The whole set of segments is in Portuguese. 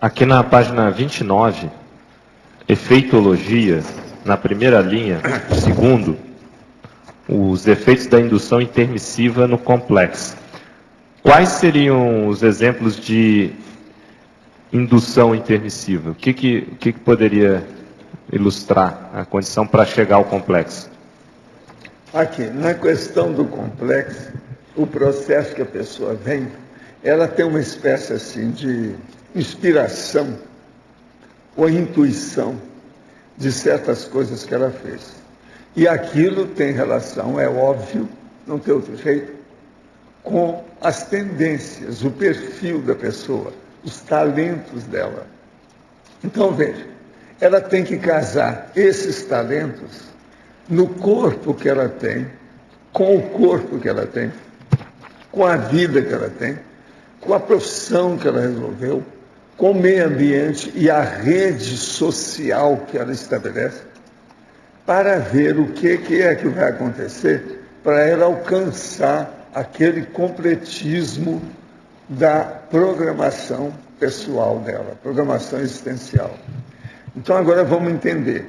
Aqui na página 29, efeitologia, na primeira linha, segundo, os efeitos da indução intermissiva no complexo. Quais seriam os exemplos de indução intermissiva? O que poderia ilustrar a condição para chegar ao complexo? Aqui, na questão do complexo, o processo que a pessoa vem, ela tem uma espécie assim de inspiração ou intuição de certas coisas que ela fez. E aquilo tem relação, é óbvio, não tem outro jeito, com as tendências, o perfil da pessoa, os talentos dela. Então, veja, ela tem que casar esses talentos no corpo que ela tem, com o corpo que ela tem, com a vida que ela tem, com a profissão que ela resolveu, com o meio ambiente e a rede social que ela estabelece, para ver o que é que vai acontecer para ela alcançar aquele completismo da programação pessoal dela, programação existencial. Então agora vamos entender.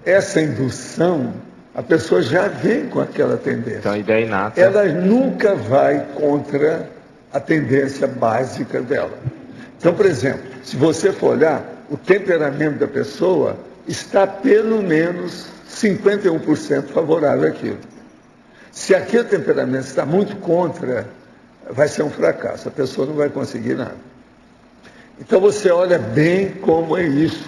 Essa indução, a pessoa já vem com aquela tendência. Então a ideia inata. Ela nunca vai contra a tendência básica dela. Então, por exemplo, se você for olhar, o temperamento da pessoa está pelo menos 51% favorável àquilo. Se aquele temperamento está muito contra, vai ser um fracasso, a pessoa não vai conseguir nada. Então você olha bem como é isso.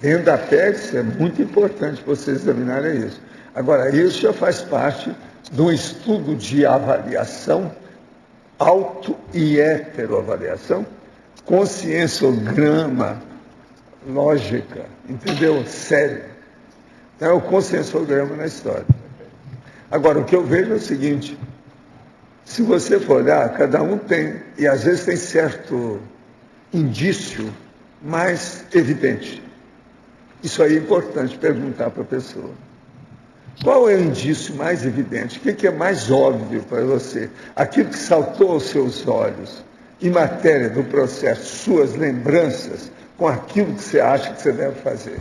Dentro da PEX é muito importante vocês examinarem isso. Agora, isso já faz parte de um estudo de avaliação, auto- e heteroavaliação, conscienciograma, lógica, entendeu? Sério. Então é o conscienciograma na história. Agora, o que eu vejo é o seguinte, se você for olhar, cada um tem, e às vezes tem certo indício mais evidente. Isso aí é importante perguntar para a pessoa. Qual é o indício mais evidente? O que é mais óbvio para você? Aquilo que saltou aos seus olhos, em matéria do processo, suas lembranças, com aquilo que você acha que você deve fazer.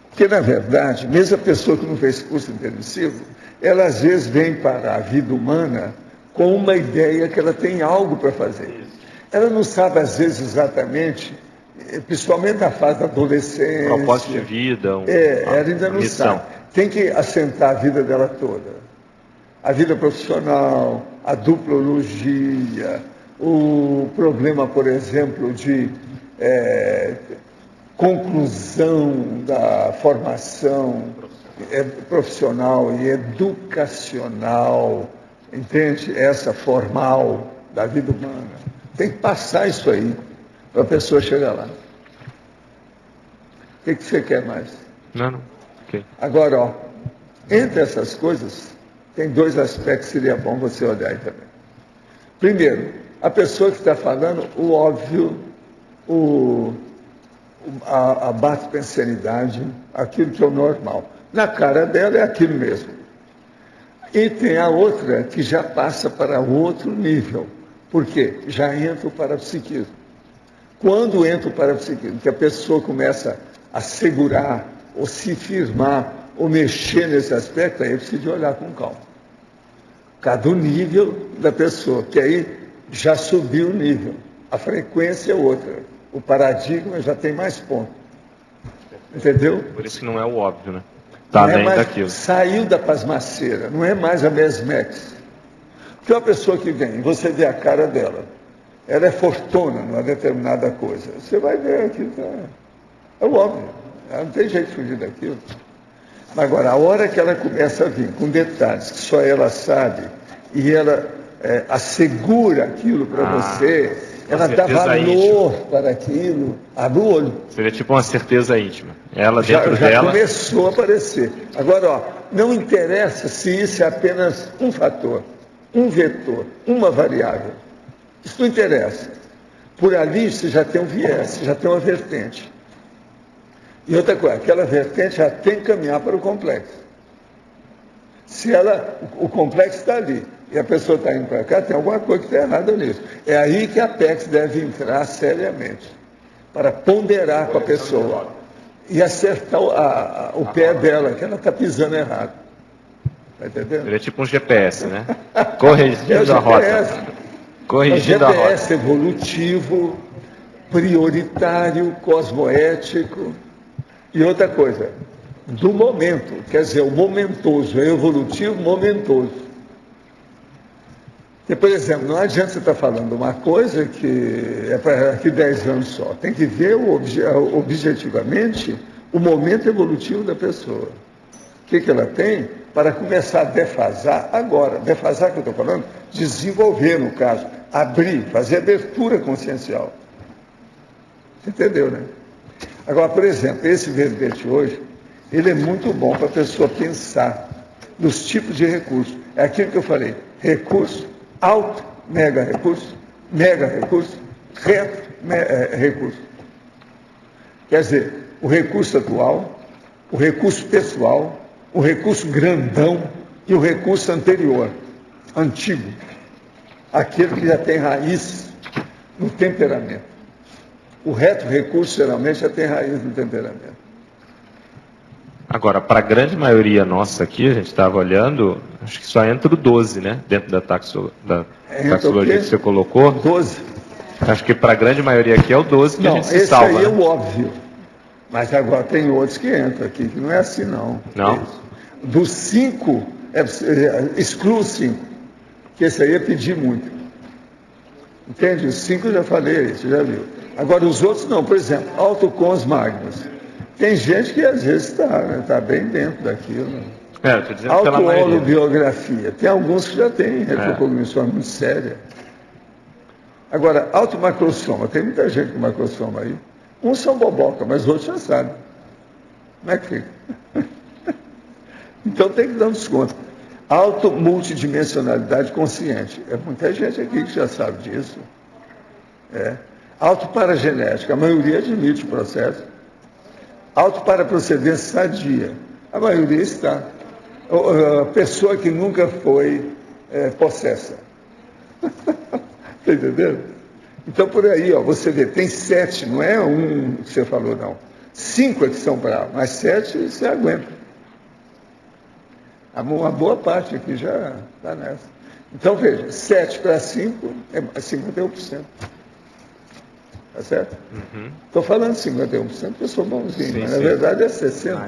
Porque, na verdade, mesmo a pessoa que não fez curso intermissivo, ela às vezes vem para a vida humana com uma ideia que ela tem algo para fazer. Ela não sabe, às vezes, exatamente, principalmente na fase da adolescência. Propósito de vida. Ela ainda não sabe. Tem que assentar a vida dela toda. A vida profissional, a duplologia, o problema, por exemplo, de conclusão da formação profissional e educacional, entende? Essa formal da vida humana. Tem que passar isso aí para a pessoa chegar lá. O que você quer mais? Não. Okay. Agora, ó, entre essas coisas, tem dois aspectos que seria bom você olhar aí também. Primeiro, a pessoa que está falando, o óbvio, a bate-pensanidade, aquilo que é o normal. Na cara dela é aquilo mesmo. E tem a outra que já passa para outro nível. Por quê? Já entra para o psiquismo. Quando entra para o psiquismo, que a pessoa começa a segurar, ou se firmar, ou mexer nesse aspecto, aí precisa de olhar com calma. Cada nível da pessoa, que aí já subiu o nível. A frequência é outra. O paradigma já tem mais pontos. Entendeu? Por isso que não é o óbvio, né? Está além daquilo. Saiu da pasmaceira, não é mais a mesmex. Porque uma pessoa que vem, você vê a cara dela, ela é fortuna numa determinada coisa. Você vai ver aquilo, é o óbvio. Ela não tem jeito de fugir daquilo. Agora, a hora que ela começa a vir com detalhes que só ela sabe, e ela assegura aquilo para você, ela dá valor íntima para aquilo, abre o olho. Seria tipo uma certeza íntima. Ela dentro dela já começou a aparecer. Agora, ó, não interessa se isso é apenas um fator, um vetor, uma variável. Isso não interessa. Por ali você já tem um viés, você já tem uma vertente. E outra coisa, aquela vertente já tem que caminhar para o complexo. Se o complexo está ali e a pessoa está indo para cá, tem alguma coisa que está errada nisso. É aí que a PEX deve entrar seriamente. para ponderar com a pessoa e acertar o pé dela, que ela está pisando errado. Está entendendo? Ele é tipo um GPS, né? Corrigindo a rota. Corrigindo a rota. GPS evolutivo, prioritário, cosmoético. E outra coisa, do momento, quer dizer, o momentoso, é evolutivo momentoso. Porque, por exemplo, não adianta você estar falando uma coisa que é para daqui 10 anos só. Tem que ver objetivamente o momento evolutivo da pessoa. O que ela tem para começar a defasar agora. Defasar que eu estou falando, desenvolver, no caso, abrir, fazer abertura consciencial. Você entendeu, né? Agora, por exemplo, esse verbete hoje, ele é muito bom para a pessoa pensar nos tipos de recursos. É aquilo que eu falei, recurso, alto, mega recurso, reto, recurso. Quer dizer, o recurso atual, o recurso pessoal, o recurso grandão e o recurso anterior, antigo. Aquele que já tem raiz no temperamento. O reto recurso, geralmente, já tem raiz no temperamento. Agora, para a grande maioria nossa aqui, a gente estava olhando, acho que só entra o 12, né? Dentro da taxologia que você colocou. 12. Acho que para a grande maioria aqui é o 12 que a gente se salva. Esse aí é né? o óbvio. Mas agora tem outros que entram aqui, que não é assim, não. Não? Dos 5, exclui os 5. Que esse aí é pedir muito. Entende? Os 5 eu já falei, você já viu. Agora, os outros não. Por exemplo, autocons magnus. Tem gente que às vezes está bem dentro daquilo. Eu estou dizendo pela maioria. Autobiografia. Tem alguns que já têm retrocognição muito séria. Agora, automacrosoma. Tem muita gente com macrosoma aí. Uns são boboca, mas outros já sabem. Como é que fica? Então tem que dar um desconto. Automultidimensionalidade consciente. É muita gente aqui que já sabe disso. Autoparagenética. A maioria admite o processo. Autoparaprocedência sadia. A maioria está. A pessoa que nunca foi possessa. Está entendendo? Então, por aí, você vê, tem 7, não é um que você falou, não. 5 é que são bravos, mas 7 você aguenta. Uma boa parte aqui já está nessa. Então, veja, 7 para 5 é 51%. Tá certo? Estou falando 51%, porque eu sou bonzinho, sim, mas na verdade é 60%.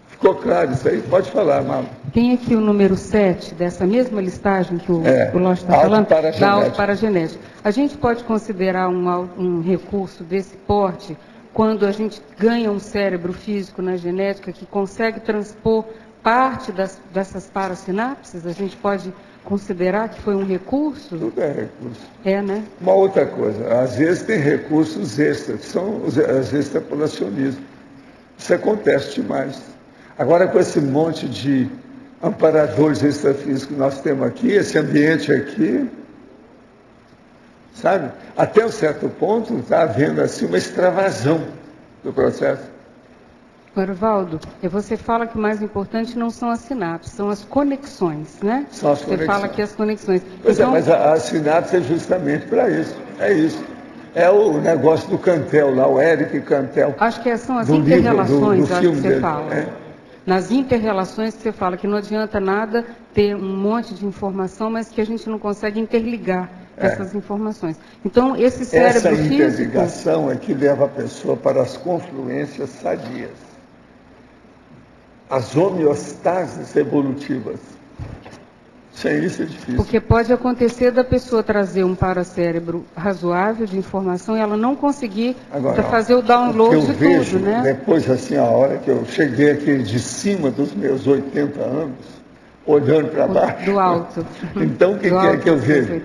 Ficou claro isso aí? Pode falar, Marlon. Tem aqui o número 7 dessa mesma listagem que o Lógico está falando, da autoparagenética. A gente pode considerar um recurso desse porte quando a gente ganha um cérebro físico na genética que consegue transpor parte dessas parasinapses? A gente pode considerar que foi um recurso? Tudo é recurso. Né? Uma outra coisa, às vezes tem recursos extras, que são os extrapolacionismos. Isso acontece demais. Agora, com esse monte de amparadores extrafísicos que nós temos aqui, esse ambiente aqui, sabe? Até um certo ponto está havendo assim uma extravasão do processo. Arvaldo, você fala que o mais importante não são as sinapses, são as conexões, né? São as conexões. Você fala que as conexões. Pois então, mas a sinapse é justamente para isso. É isso. É o negócio do Cantel lá, o Eric Cantel. Acho que são as interrelações, do acho que você dele. fala. Nas interrelações que você fala que não adianta nada ter um monte de informação, mas que a gente não consegue interligar essas informações. Então, esse cérebro físico... Essa interligação é que leva a pessoa para as confluências sadias. As homeostases evolutivas. Sem isso é difícil. Porque pode acontecer da pessoa trazer um paracérebro razoável de informação e ela não conseguir fazer o download de tudo, né? Depois, assim, a hora que eu cheguei aqui de cima dos meus 80 anos, olhando para baixo. Do alto. Então, o que é que eu vejo?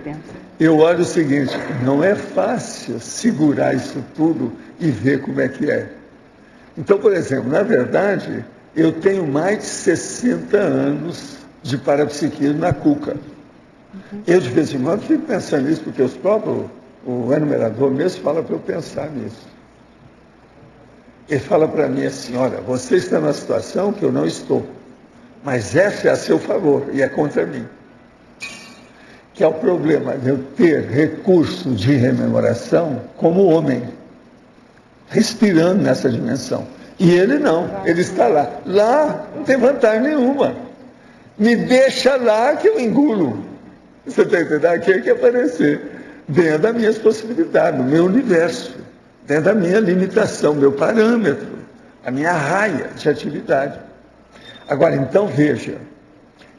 Eu olho o seguinte, não é fácil segurar isso tudo e ver como é que é. Então, por exemplo, na verdade, eu tenho mais de 60 anos de parapsiquismo na cuca. Eu, de vez em quando, fico pensando nisso, porque o enumerador mesmo fala para eu pensar nisso. Ele fala para mim assim, olha, você está numa situação que eu não estou, mas essa é a seu favor e é contra mim. que é o problema de eu ter recurso de rememoração como homem, respirando nessa dimensão. E ele não, ele está lá. Lá não tem vantagem nenhuma. Me deixa lá que eu engulo. Você está entendendo? Aqui é que aparecer, dentro das minhas possibilidades, no meu universo, dentro da minha limitação, meu parâmetro, a minha raia de atividade. Agora, então, veja,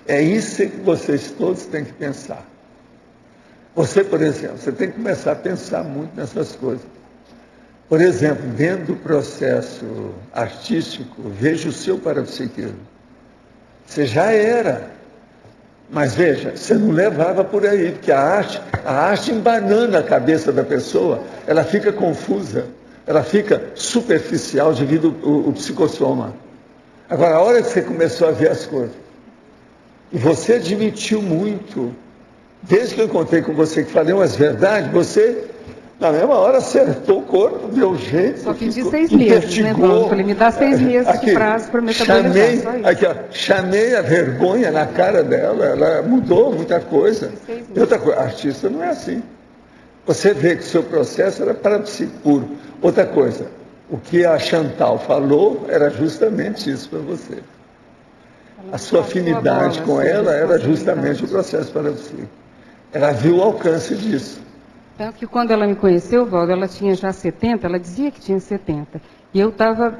é isso que vocês todos têm que pensar. Você, por exemplo, você tem que começar a pensar muito nessas coisas. Por exemplo, dentro do processo artístico, veja o seu parapsiquismo. Você já era, mas veja, você não levava por aí, porque a arte embanana a cabeça da pessoa, ela fica confusa, ela fica superficial devido ao psicossoma. Agora, a hora que você começou a ver as coisas, e você admitiu muito, desde que eu encontrei com você, que falei umas verdades, você, na mesma hora, acertou o corpo, deu jeito. Só pedi 6 meses, né, Valdo? Falei, me dá 6 meses de prazo para metabolizar. Aqui, ó, chamei a vergonha na cara dela, ela mudou muita coisa. E outra coisa, artista não é assim. Você vê que o seu processo era parapsíquico puro. Outra coisa, o que a Chantal falou era justamente isso para você. A sua afinidade com ela era justamente o processo parapsíquico. Ela viu o alcance disso. Tanto que quando ela me conheceu, Valdo, ela tinha já 70, ela dizia que tinha 70. E eu estava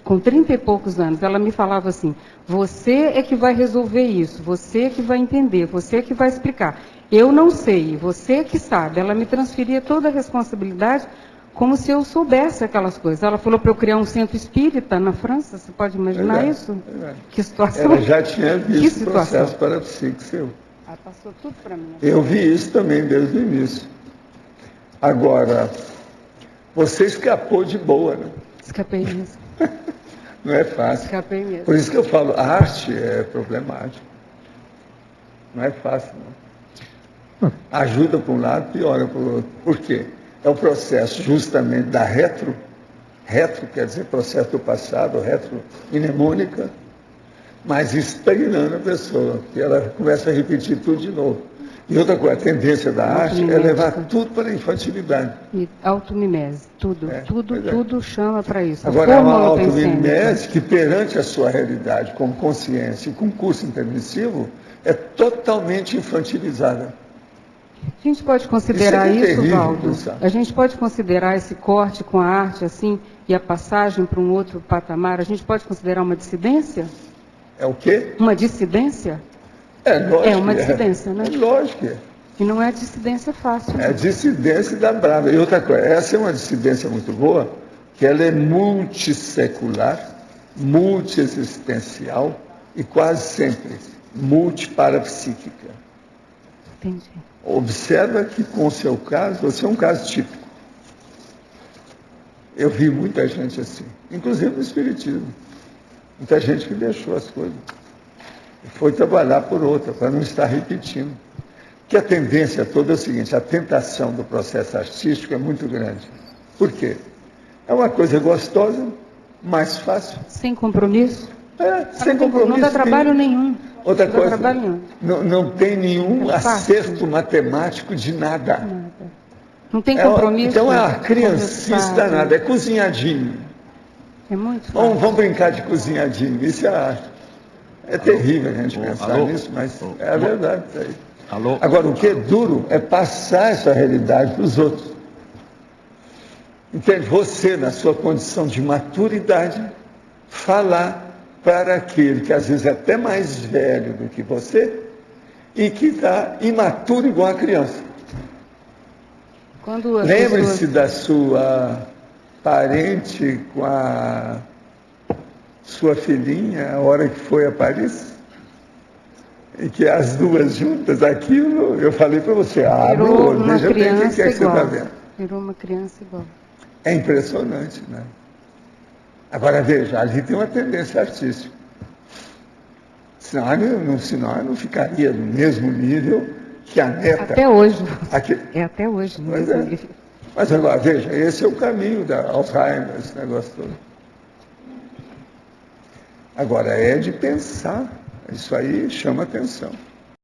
com 30 e poucos anos. Ela me falava assim, você é que vai resolver isso, você é que vai entender, você é que vai explicar. Eu não sei, você é que sabe. Ela me transferia toda a responsabilidade como se eu soubesse aquelas coisas. Ela falou para eu criar um centro espírita na França, você pode imaginar isso? Que situação. Ela já tinha visto o processo parapsíquico seu. Ela passou tudo para mim. Eu vi isso também desde o início. Agora, você escapou de boa, né? Escapei mesmo. Não é fácil. Escapei mesmo. Por isso que eu falo, a arte é problemática. Não é fácil, não. Ajuda para um lado, piora para o outro. Por quê? É o processo justamente da retro quer dizer processo do passado, retro mnemônica, mas estagnando a pessoa, que ela começa a repetir tudo de novo. E outra coisa, a tendência da arte é levar tudo para a infantilidade. E automimese, tudo chama para isso. Agora, é uma automimese que perante a sua realidade como consciência e com curso intermissivo, é totalmente infantilizada. A gente pode considerar isso, Valdo? A gente pode considerar esse corte com a arte assim e a passagem para um outro patamar, a gente pode considerar uma dissidência? É o quê? Uma dissidência? É lógico. É uma dissidência, né? É lógico. E não é dissidência fácil. É dissidência da brava. E outra coisa, essa é uma dissidência muito boa, que ela é multissecular, multiexistencial e quase sempre multiparapsíquica. Entendi. Observa que com o seu caso, você é um caso típico. Eu vi muita gente assim, inclusive no Espiritismo. Muita gente que deixou as coisas. E foi trabalhar por outra, para não estar repetindo. Que a tendência toda é o seguinte, a tentação do processo artístico é muito grande. Por quê? É uma coisa gostosa, mais fácil. Sem compromisso? Sem compromisso. Não dá trabalho nenhum. Outra coisa, não tem nenhum acerto matemático de nada. Não tem compromisso. Então é uma criancista danada, é cozinhadinho. É muito fácil. Vamos brincar de cozinhadinho, isso é arte. É terrível a gente pensar nisso, mas é a verdade. Isso aí. Agora, o que é duro é passar essa realidade para os outros. Entende? Você, na sua condição de maturidade, falar para aquele que às vezes é até mais velho do que você e que está imaturo igual a criança. Lembre-se da sua parente com a sua filhinha, a hora que foi a Paris, e que as duas juntas, aquilo, eu falei para você, amor, deixa eu ver o que é que você está vendo. Virou uma criança igual. É impressionante, né? Agora veja, ali tem uma tendência artística. Senão eu não ficaria no mesmo nível que a neta. Até hoje. Até hoje. Mas agora, veja, esse é o caminho da Alzheimer, esse negócio todo. Agora, é de pensar. Isso aí chama atenção.